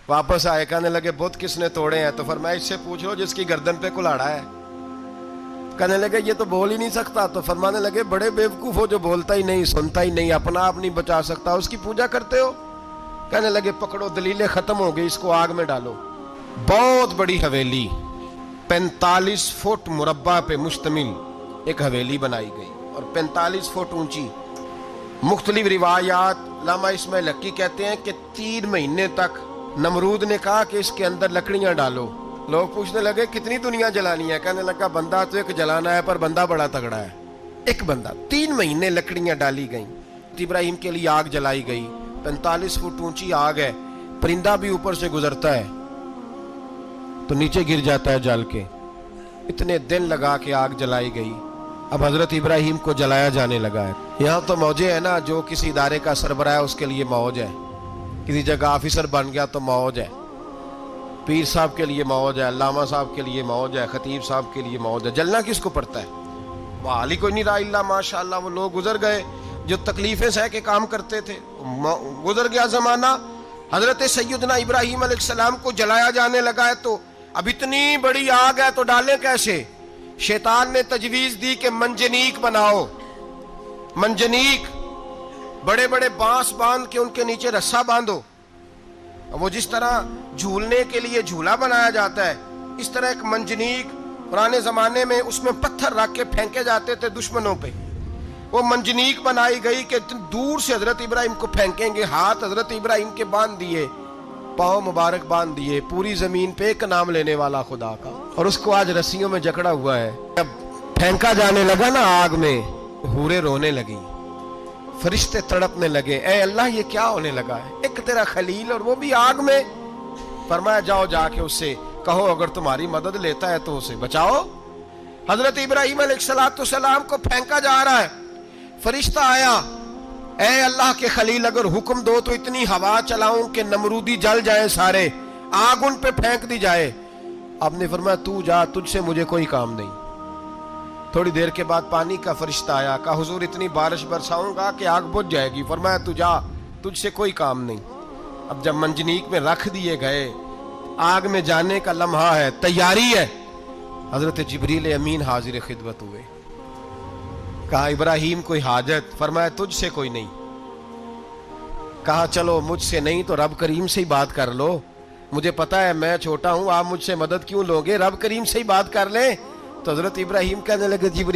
واپس آئے کہنے لگے بت کس نے توڑے ہیں؟ تو فرمایا اس سے پوچھ لو جس کی گردن پہ کلاڑا ہے۔ کہنے لگے یہ تو بول ہی نہیں سکتا۔ تو فرمانے لگے بڑے بیوقوف ہو جو بولتا ہی نہیں، سنتا ہی نہیں، اپنا آپ نہیں بچا سکتا، اس کی پوجا کرتے ہو؟ کہنے لگے پکڑو دلیلیں ختم ہو گئی، اس کو آگ میں ڈالو۔ بہت بڑی حویلی 45 فٹ مربع پہ مشتمل ایک حویلی بنائی گئی اور 45 فٹ اونچی۔ مختلف روایات، علامہ اسماعیل حقی کہتے ہیں کہ 3 مہینے تک نمرود نے کہا کہ اس کے اندر لکڑیاں ڈالو۔ لوگ پوچھنے لگے کتنی دنیا جلانی ہے؟ کہنے لگا بندہ تو ایک جلانا ہے، پر بندہ بڑا تگڑا ہے، ایک بندہ۔ 3 مہینے لکڑیاں ڈالی گئیں، ابراہیم کے لیے آگ جلائی گئی۔ 45 فٹ اونچی آگ ہے، پرندہ بھی اوپر سے گزرتا ہے تو نیچے گر جاتا ہے جل کے۔ اتنے دن لگا کے آگ جلائی گئی۔ اب حضرت ابراہیم کو جلایا جانے لگا ہے۔ یہاں تو موجیں ہے نا، جو کسی ادارے کا سربراہ ہے اس کے لیے موج ہے، کسی جگہ آفیسر بن گیا تو موج ہے، پیر صاحب کے لیے موج ہے، علامہ صاحب کے لیے موج ہے، خطیب صاحب کے لیے موج ہے۔ جلنا کس کو پڑتا ہے؟ بحال ہی کوئی نہیں رہا الا ماشاءاللہ۔ وہ لوگ گزر گئے جو تکلیفیں سہ کے کام کرتے تھے، گزر گیا زمانہ۔ حضرت سیدنا ابراہیم علیہ السلام کو جلایا جانے لگا ہے تو اب اتنی بڑی آگ ہے تو ڈالیں کیسے؟ شیطان نے تجویز دی کہ منجنیق بناؤ، منجنیق، بڑے بڑے بانس باندھ کے ان کے نیچے رسا باندھو۔ وہ جس طرح جھولنے کے لیے جھولا بنایا جاتا ہے، اس طرح ایک منجنیق پرانے زمانے میں اس میں پتھر رکھ کے پھینکے جاتے تھے دشمنوں پہ۔ وہ منجنیق بنائی گئی کہ دور سے حضرت ابراہیم کو پھینکیں گے۔ ہاتھ حضرت ابراہیم کے باندھ دیے، پاؤں مبارک باندھ دیے، پوری زمین پہ ایک نام لینے والا خدا کا، اور اس کو آج رسیوں میں جکڑا ہوا ہے۔ جب پھینکا جانے لگا نا آگ میں، حوریں رونے لگی، فرشتے تڑپنے لگے، اے اللہ یہ کیا ہونے لگا ہے؟ ایک تیرا خلیل اور وہ بھی آگ میں۔ فرمایا جاؤ جا کے اس سے کہو اگر تمہاری مدد لیتا ہے تو اسے بچاؤ۔ حضرت ابراہیم علیہ السلام کو پھینکا جا رہا ہے، فرشتہ آیا، اے اللہ کے خلیل اگر حکم دو تو اتنی ہوا چلاؤں کہ نمرودی جل جائیں سارے، آگ ان پہ پھینک دی جائے۔ آپ نے فرمایا تو جا، تجھ سے مجھے کوئی کام نہیں۔ تھوڑی دیر کے بعد پانی کا فرشتہ آیا، کہا حضور اتنی بارش برساؤں گا کہ آگ بجھ جائے گی۔ فرمایا تو جا، تجھ سے کوئی کام نہیں۔ اب جب منجنیق میں رکھ دیے گئے، آگ میں جانے کا لمحہ ہے، تیاری ہے، حضرت جبریل امین حاضر خدمت ہوئے۔ کہا ابراہیم کوئی حاجت؟ فرمایا تجھ سے کوئی نہیں۔ کہا چلو مجھ سے نہیں تو رب کریم سے ہی بات کر لو، مجھے پتا ہے میں چھوٹا ہوں، آپ مجھ سے مدد کیوں لوگے، رب کریم سے ہی بات کر لیں۔ تو حضرت ابراہیم کہنے لگے جبریل